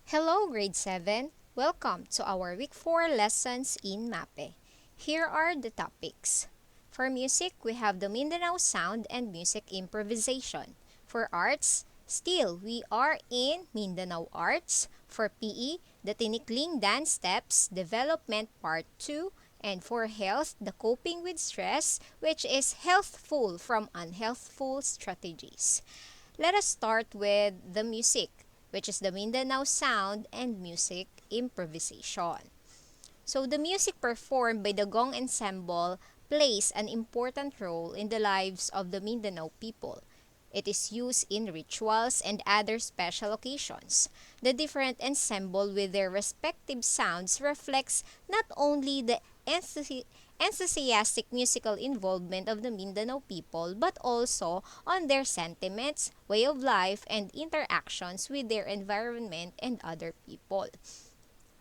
Hello, grade 7. Welcome to our week 4 lessons in Mapeh. Here are the topics. For music, we have the Mindanao sound and music improvisation. For arts, still we are in Mindanao arts. For PE, the Tinikling dance steps development part 2. And for health, the coping with stress, which is healthful from unhealthful strategies. Let us start with the music, which is the Mindanao sound and music improvisation. So the music performed by the gong ensemble plays an important role in the lives of the Mindanao people. It is used in rituals and other special occasions. The different ensemble with their respective sounds reflects not only the enthusiastic musical involvement of the Mindanao people but also on their sentiments, way of life, and interactions with their environment and other people.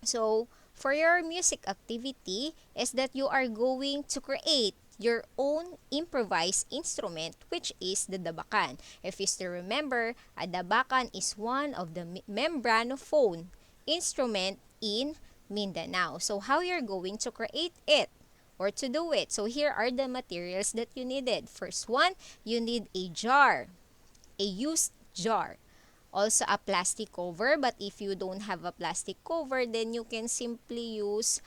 So, for your music activity is that you are going to create your own improvised instrument, which is the dabakan. If you still remember, a dabakan is one of the membranophone instrument in Mindanao. So how you're going to create it or to do it. So here are the materials that you needed. First one, you need a jar, a used jar. Also a plastic cover, but if you don't have a plastic cover, then you can simply use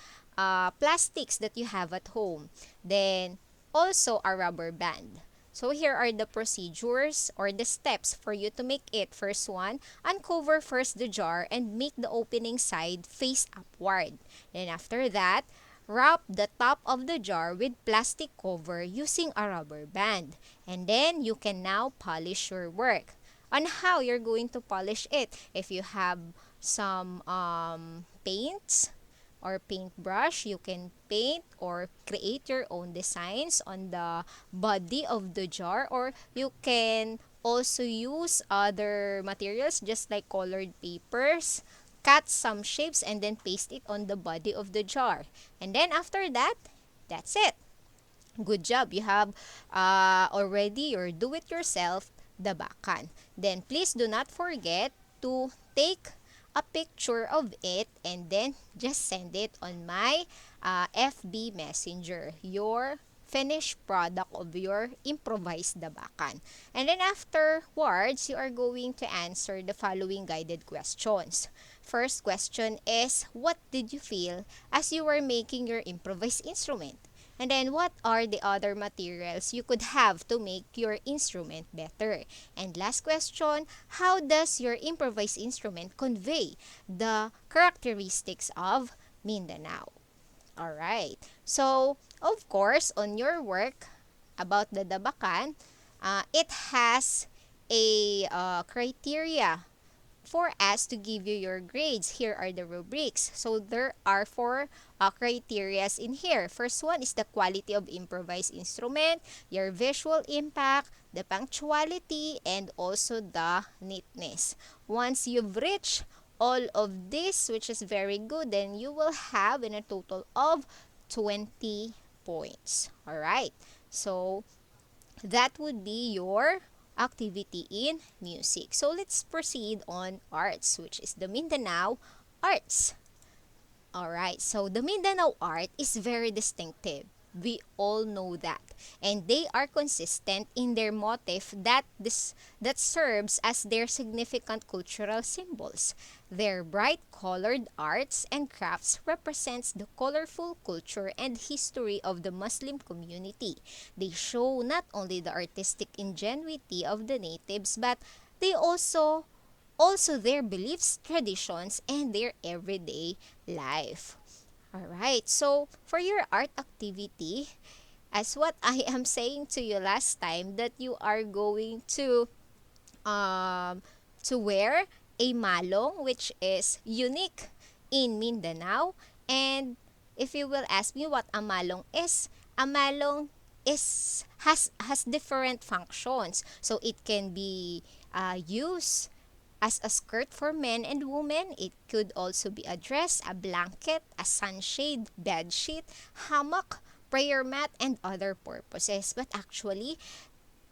plastics that you have at home. Then also a rubber band. So here are the procedures or the steps for you to make it. First one, uncover first the jar and make the opening side face upward. Then after that, wrap the top of the jar with plastic cover using a rubber band. And then you can now polish your work. On how you're going to polish it. If you have some paints or paintbrush, you can paint or create your own designs on the body of the jar, or you can also use other materials just like colored papers, cut some shapes and then paste it on the body of the jar. And then after that, that's it. Good job. You have already your do-it-yourself dabakan. Then please do not forget to take a picture of it and then just send it on my FB Messenger, your finished product of your improvised dabakan. And then afterwards, you are going to answer the following guided questions. First question is, what did you feel as you were making your improvised instrument? And then, what are the other materials you could have to make your instrument better? And last question, how does your improvised instrument convey the characteristics of Mindanao? Alright. So, of course, on your work about the dabakan, it has a criteria for us to give you your grades. Here are the rubrics. So there are four criterias in here. First one is the quality of improvised instrument, your visual impact, the punctuality, and also the neatness. Once you've reached all of this, which is very good, then you will have in a total of 20 points. Alright. So that would be your activity in music. So let's proceed on arts, which is the Mindanao arts. Alright, so the Mindanao art is very distinctive. We all know that. And they are consistent in their motif that serves as their significant cultural symbols. Their bright colored arts and crafts represents the colorful culture and history of the Muslim community. They show not only the artistic ingenuity of the natives, but they also their beliefs, traditions, and their everyday life. Alright, so for your art activity, as what I am saying to you last time, that you are going to wear a malong, which is unique in Mindanao. And if you will ask me what a malong is has different functions. So it can be used as a skirt for men and women. It could also be a dress, a blanket, a sunshade, bed sheet, hammock, prayer mat, and other purposes. But actually,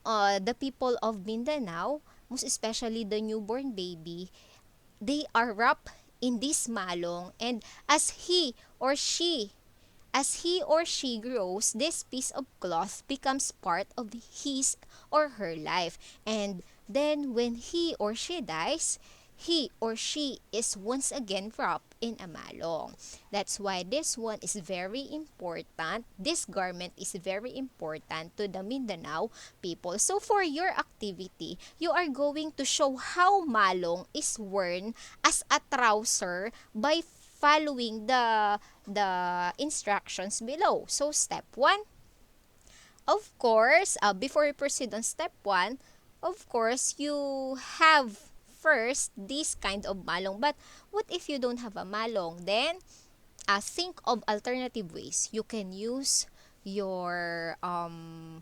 the people of Mindanao, most especially the newborn baby, they are wrapped in this malong, and as he or she grows, this piece of cloth becomes part of his or her life. And then when he or she dies, he or she is once again wrapped in a malong. That's why this one is very important. This garment is very important to the Mindanao people. So for your activity, you are going to show how malong is worn as a trouser by following the instructions below. So step 1, of course, before we proceed on step 1, of course, you have first this kind of malong. But what if you don't have a malong? Then think of alternative ways. You can use your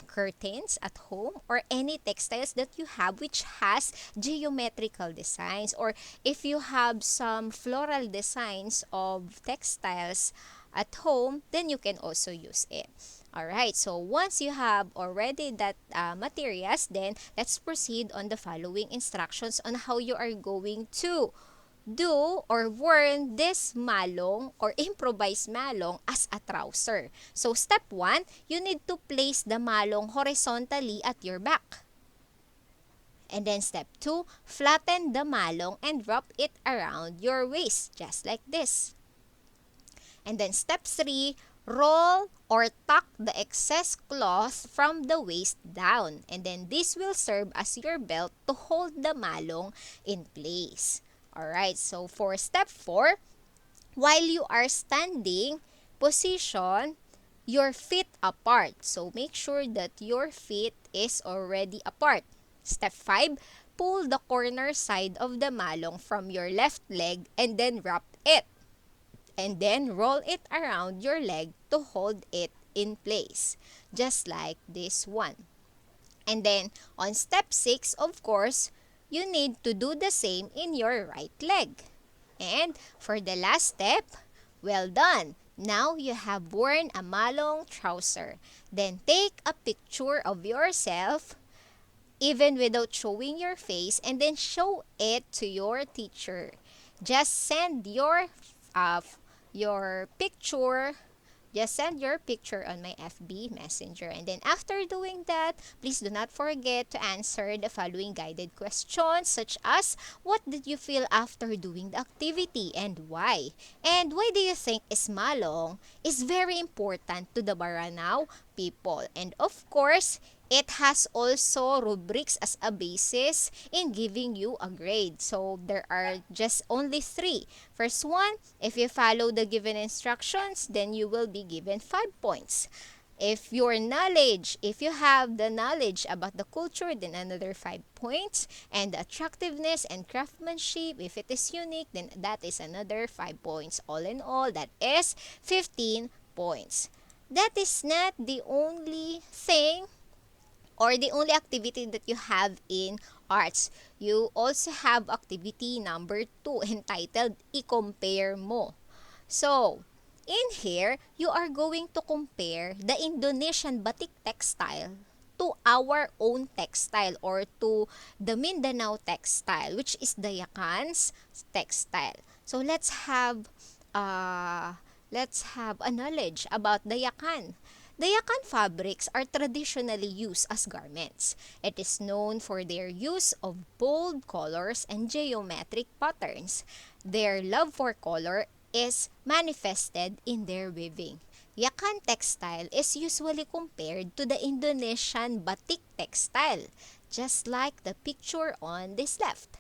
curtains at home, or any textiles that you have which has geometrical designs, or if you have some floral designs of textiles at home, then you can also use it. Alright, so once you have already that materials, then let's proceed on the following instructions on how you are going to do or wear this malong or improvised malong as a trouser. So step 1, you need to place the malong horizontally at your back. And then step 2, flatten the malong and wrap it around your waist, just like this. And then step 3, roll or tuck the excess cloth from the waist down. And then this will serve as your belt to hold the malong in place. Alright, so for step 4, while you are standing, position your feet apart. So make sure that your feet is already apart. Step 5, pull the corner side of the malong from your left leg and then wrap it. And then roll it around your leg to hold it in place, just like this one. And then on step 6, of course, you need to do the same in your right leg. And for the last step, well done! Now you have worn a malong trouser. Then take a picture of yourself, even without showing your face, and then show it to your teacher. Just send your picture on my FB Messenger. And then after doing that, please do not forget to answer the following guided questions, such as, what did you feel after doing the activity and why? And why do you think Ismalong is very important to the Baranao people? And of course, it has also rubrics as a basis in giving you a grade. So there are just only 3. First one, if you follow the given instructions, then you will be given 5 points. If you have the knowledge about the culture, then another 5 points. And the attractiveness and craftsmanship, if it is unique, then that is another 5 points. All in all, that is 15 points. That is not the only thing or the only activity that you have in arts. You also have activity number 2 entitled I-compare mo. So, in here, you are going to compare the Indonesian batik textile to our own textile, or to the Mindanao textile, which is the Yakan's textile. So let's have a knowledge about the Yakan. The Yakan fabrics are traditionally used as garments. It is known for their use of bold colors and geometric patterns. Their love for color is manifested in their weaving. Yakan textile is usually compared to the Indonesian batik textile, just like the picture on this left.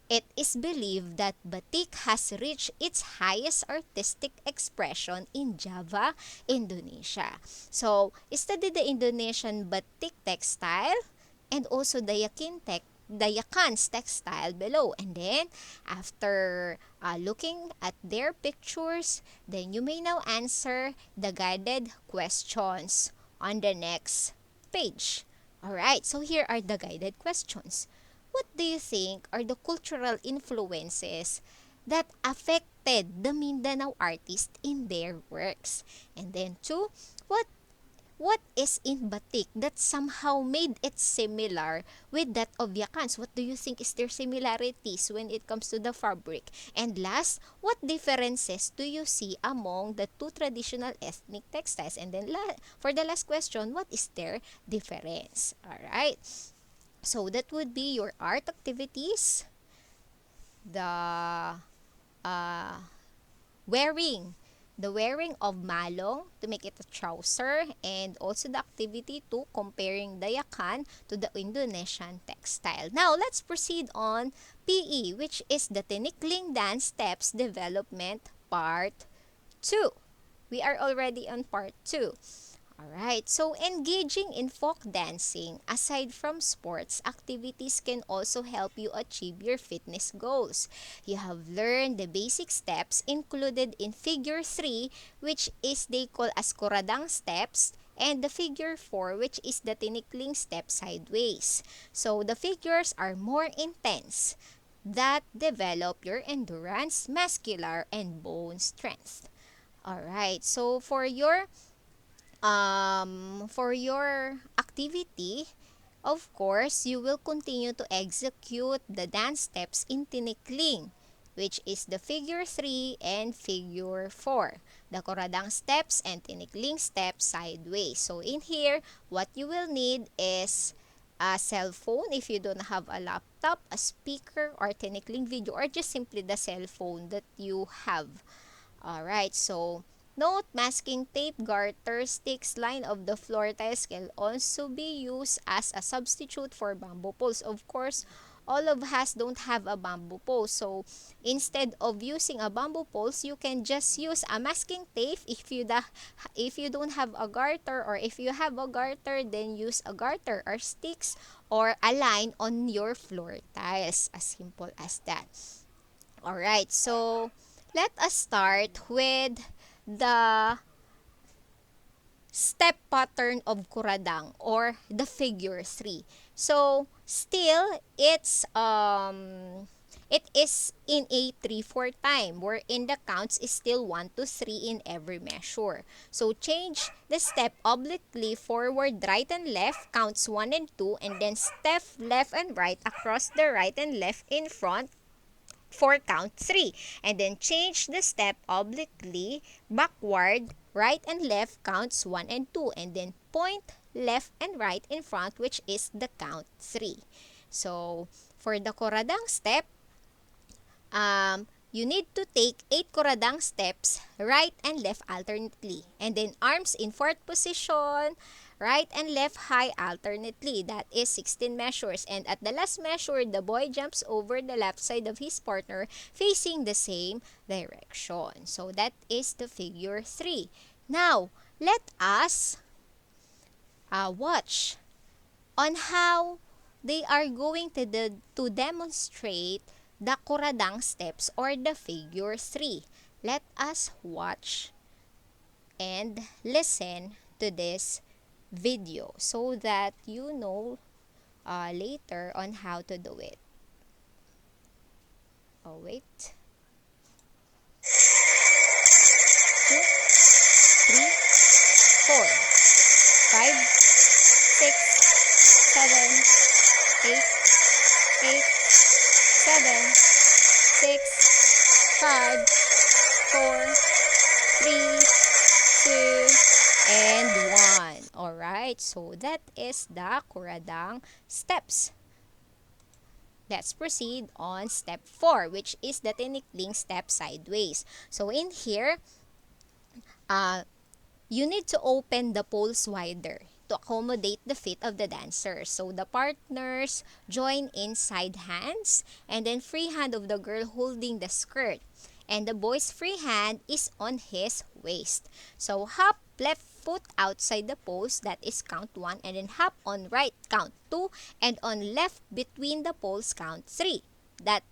It is believed that batik has reached its highest artistic expression in Java, Indonesia. So, study the Indonesian batik textile and also the Yakan's textile below. And then, after looking at their pictures, then you may now answer the guided questions on the next page. Alright, so here are the guided questions. What do you think are the cultural influences that affected the Mindanao artists in their works? And then 2, what what is in batik that somehow made it similar with that of yakans? What do you think is their similarities when it comes to the fabric? And last, what differences do you see among the two traditional ethnic textiles? And then for the last question, what is their difference? All right. So that would be your art activities, the uh, wearing the wearing of malong to make it a trouser, and also the activity to comparing the yakan to the Indonesian textile. Now, let's proceed on PE, which is the Tinikling Dance Steps Development Part 2. We are already on Part 2. Alright, so engaging in folk dancing, aside from sports, activities can also help you achieve your fitness goals. You have learned the basic steps included in Figure 3, which is they call as Kuradang steps, and the Figure 4, which is the Tinikling step sideways. So the figures are more intense that develop your endurance, muscular, and bone strength. Alright, so for your activity, of course, you will continue to execute the dance steps in tinikling, which is the figure 3 and figure 4. The koradang steps and tinikling steps sideways. So in here, what you will need is a cell phone if you don't have a laptop, a speaker, or tinikling video, or just simply the cell phone that you have. Alright, so note, masking tape, garter, sticks, line of the floor tiles can also be used as a substitute for bamboo poles. Of course, all of us don't have a bamboo pole. So, instead of using a bamboo poles, you can just use a masking tape if you don't have a garter, or if you have a garter, then use a garter or sticks or a line on your floor tiles. As simple as that. Alright, so let us start with the step pattern of kuradang or the figure 3. So, still it is in a 3/4 time, wherein the counts is still 1 to 3 in every measure. So, change the step obliquely forward, right and left, counts 1 and 2, and then step left and right across the right and left in front for count 3. And then change the step obliquely backward, right and left, counts 1 and 2. And then point left and right in front, which is the count 3. So, for the koradang step, you need to take 8 koradang steps, right and left alternately. And then arms in fourth position, right and left high alternately. That is 16 measures. And at the last measure, the boy jumps over the left side of his partner facing the same direction. So that is the figure 3. Now, let us watch on how they are going to demonstrate the kuradang steps or the figure 3. Let us watch and listen to this video so that you know later on how to do it. Oh, wait. 2, 3, 4, 5, 6, 7, 8, 8, 7, 6, 5, 4, 3, 2, and 1. Alright, so that is the kuradang steps. Let's proceed on step 4, which is the tinikling step sideways. So in here, you need to open the poles wider to accommodate the feet of the dancers. So the partners join in side hands, and then free hand of the girl holding the skirt. And the boy's free hand is on his waist. So hop left foot outside the poles, that is count 1, and then hop on right, count 2, and on left between the poles, count 3. That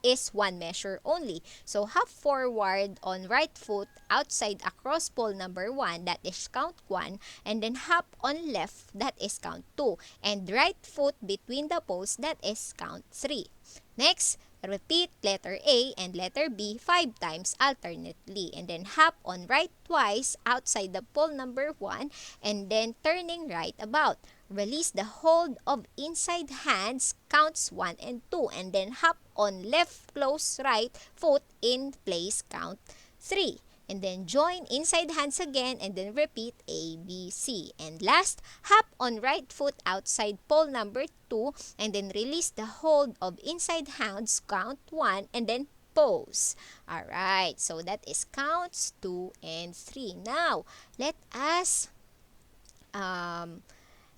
is 1 measure only. So hop forward on right foot outside across pole number 1, that is count 1, and then hop on left, that is count 2, and right foot between the poles, that is count 3. Next, Repeat letter A and letter B 5 times alternately. And then hop on right twice outside the pole number 1 and then turning right about. Release the hold of inside hands, counts 1 and 2. And then hop on left close right foot in place, count 3. And then join inside hands again and then repeat A, B, C. And last, hop on right foot outside pole number 2 and then release the hold of inside hands, count 1 and then pose. Alright, so that is counts 2 and 3. Now, um,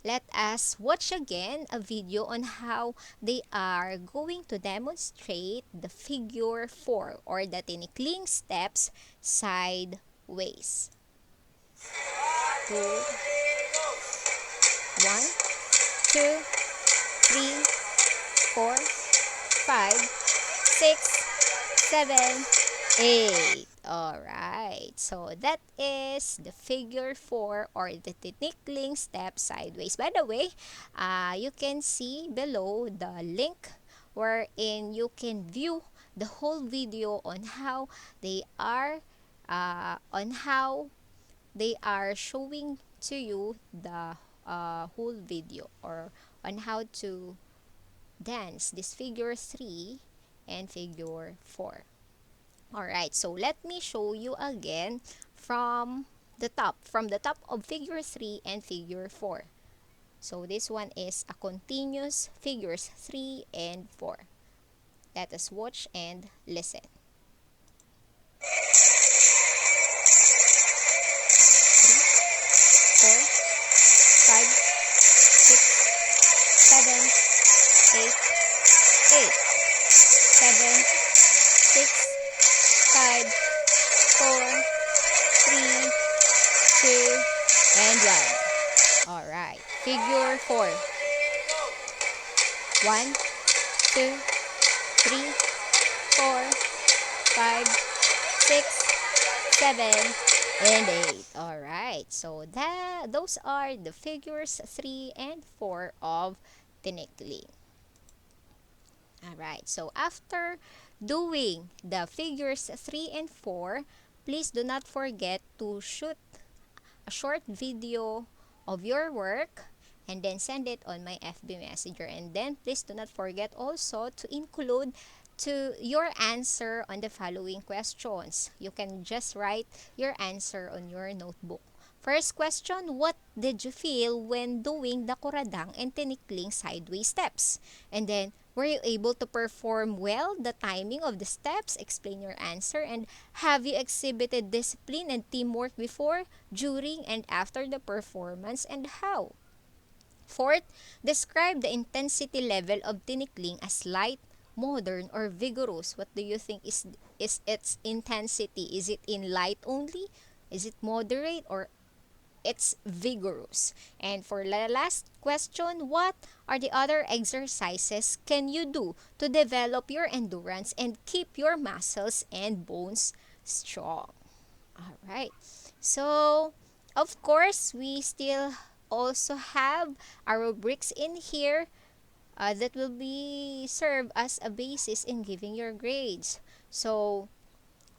let us watch again a video on how they are going to demonstrate the figure 4 or the tinikling steps sideways. 2, 1, 2, 3, 4, 5, 6, 7, 8. Alright, so that is the figure 4 or the tinikling step sideways. By the way, you can see below the link wherein you can view the whole video on how they are showing to you the whole video or on how to dance this figure 3 and figure 4. Alright, so let me show you again from the top of figure 3 and figure 4. So this one is a continuous figures 3 and 4. Let us watch and listen. 4, 5, 6, 7, 8, 7, 6, 5, 4, 3, 2, and 1. Alright, figure 4. 1, 2, 3, 4, 5, 6, 7, and 8. Alright, so those are the figures 3 and 4 of tinikling. Alright, so after doing the figures 3 and 4, please do not forget to shoot a short video of your work and then send it on my FB Messenger. And then please do not forget also to include your answer on the following questions. You can just write your answer on your notebook. First question, what did you feel when doing the kuradang and tinikling sideways steps? And then, were you able to perform well the timing of the steps? Explain your answer. And have you exhibited discipline and teamwork before, during, and after the performance, and how? Fourth, describe the intensity level of tinikling as light, modern, or vigorous. What do you think is its intensity? Is it in light only? Is it moderate, or it's vigorous? And for the last question, what are the other exercises can you do to develop your endurance and keep your muscles and bones strong? All right. So, of course, we still also have our rubrics in here that will be serve as a basis in giving your grades. So,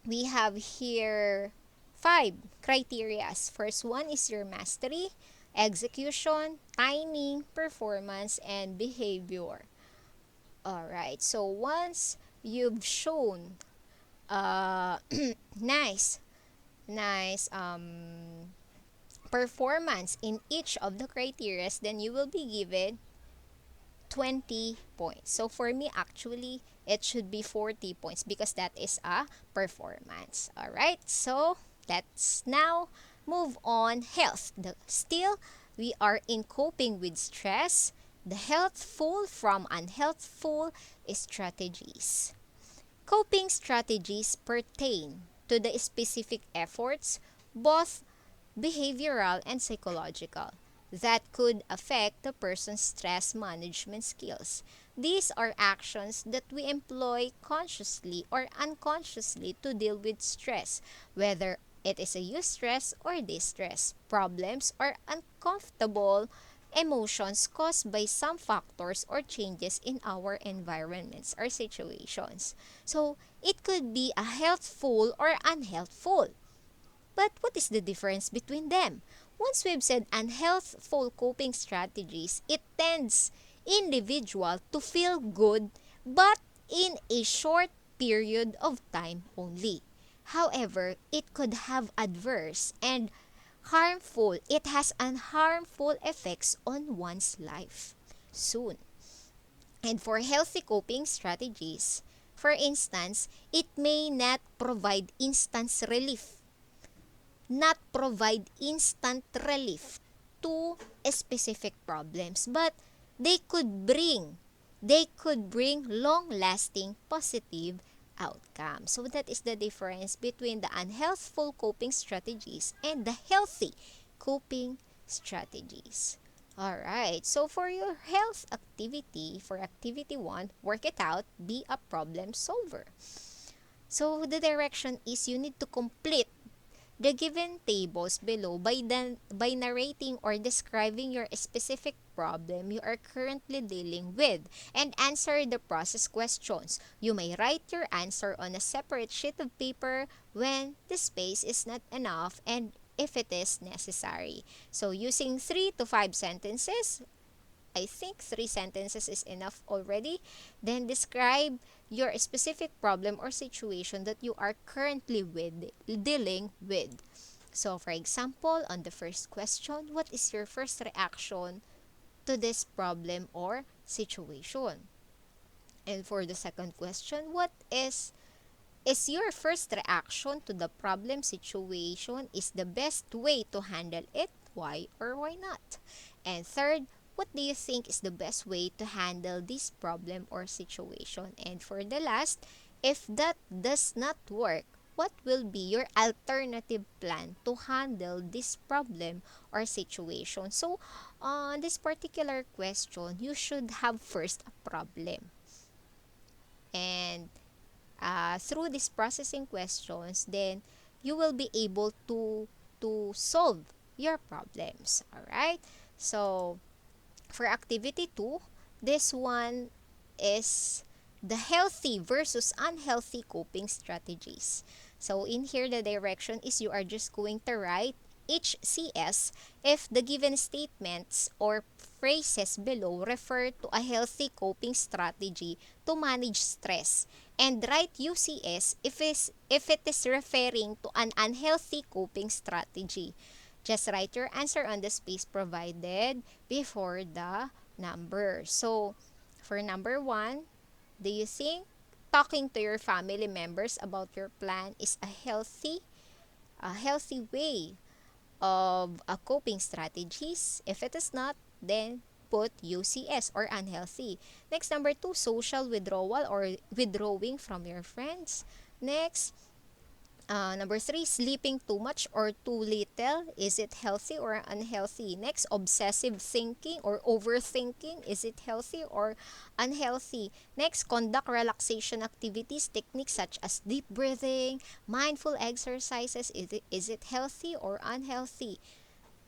we have here 5 criterias. First one is your mastery, execution, timing, performance, and behavior. Alright, so once you've shown nice performance in each of the criterias, then you will be given 20 points. So for me, actually, it should be 40 points because that is a performance. Alright, so let's now move on. Health. Still, we are in coping with stress. The healthful from unhealthful strategies. Coping strategies pertain to the specific efforts, both behavioral and psychological, that could affect the person's stress management skills. These are actions that we employ consciously or unconsciously to deal with stress, whether it is a eustress or distress, problems or uncomfortable emotions caused by some factors or changes in our environments or situations. So, it could be a healthful or unhealthful. But what is the difference between them? Once we've said unhealthful coping strategies, it tends individual to feel good but in a short period of time only. However, it could have adverse and harmful, it has an harmful effects on one's life soon. And for healthy coping strategies, for instance, it may not provide instant relief to specific problems, but they could bring long lasting positive outcomes. So that is the difference between the unhealthful coping strategies and the healthy coping strategies. All right. So for your health activity, for activity 1, work it out, be a problem solver. So the direction is you need to complete the given tables below by narrating or describing your specific problem you are currently dealing with and answer the process questions. You may write your answer on a separate sheet of paper when the space is not enough and if it is necessary. So using 3 to 5 sentences, I think 3 sentences is enough already. Then describe your specific problem or situation that you are currently dealing with. So, for example, on the first question, what is your first reaction to this problem or situation? And for the second question, what is your first reaction to the problem situation is the best way to handle it? Why or why not? And third, what do you think is the best way to handle this problem or situation? And for the last, if that does not work, what will be your alternative plan to handle this problem or situation? So, on this particular question, you should have first a problem. And through these processing questions, then you will be able to solve your problems. All right. So for activity 2, this one is the healthy versus unhealthy coping strategies. So in here, the direction is you are just going to write each CS if the given statements or phrases below refer to a healthy coping strategy to manage stress, and write UCS if it is referring to an unhealthy coping strategy. Just write your answer on the space provided before the number. So, for number 1, do you think talking to your family members about your plan is a healthy way of coping strategies? If it is not, then put UCS or unhealthy. Next, number 2, social withdrawal or withdrawing from your friends. Next, number 3, sleeping too much or too little. Is it healthy or unhealthy? Next, obsessive thinking or overthinking. Is it healthy or unhealthy? Next, conduct relaxation activities, techniques such as deep breathing, mindful exercises. Is it healthy or unhealthy?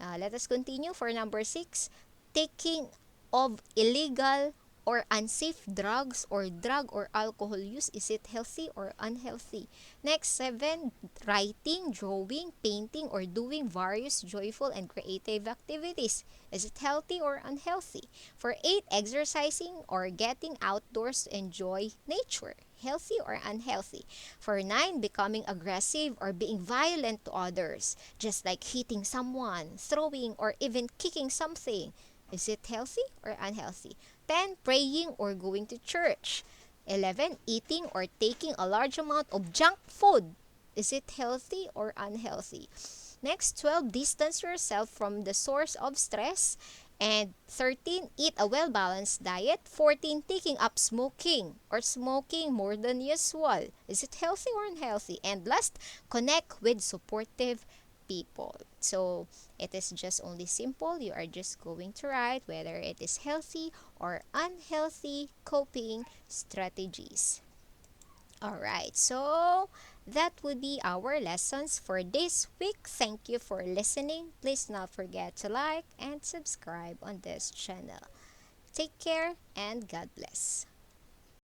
Let us continue for number 6. Taking of illegal or unsafe drugs or drug or alcohol use. Is it healthy or unhealthy? Next, 7. Writing, drawing, painting, or doing various joyful and creative activities. Is it healthy or unhealthy? For 8. Exercising or getting outdoors to enjoy nature. Healthy or unhealthy? For 9. Becoming aggressive or being violent to others, just like hitting someone, throwing, or even kicking something. Is it healthy or unhealthy? 10. Praying or going to church. 11. Eating or taking a large amount of junk food. Is it healthy or unhealthy? Next, 12. Distance yourself from the source of stress. And 13. Eat a well-balanced diet. 14. Taking up smoking or smoking more than usual. Is it healthy or unhealthy? And last, connect with supportive people. So, it is just only simple. You are just going to write whether it is healthy or unhealthy coping strategies. All right. So, that would be our lessons for this week. Thank you for listening. Please not forget to like and subscribe on this channel. Take care and God bless.